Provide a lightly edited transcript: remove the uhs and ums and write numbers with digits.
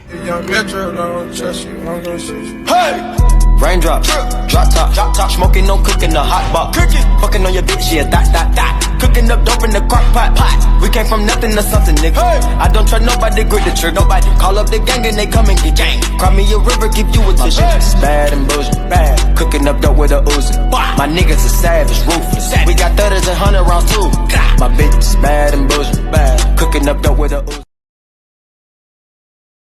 Young Metro, don't trust you, I'm gon' shoot you. Hey! Raindrop, drop top, smoking, no cooking, the hot box. Cooking, fucking on your bitch, yeah, that. Cooking up dope in the crock pot. We came from nothing to something, nigga. Hey. I don't trust nobody, grip the trigger. Nobody call up the gang and they come and get gang. Cry me a river, give you a tissue. It's bad and bullshit, bad. Cooking up dope with a Uzi. My niggas are savage, ruthless. We got 30s and 100 rounds too. My bitch is bad and bullshit, bad. Cooking up dope with a Uzi.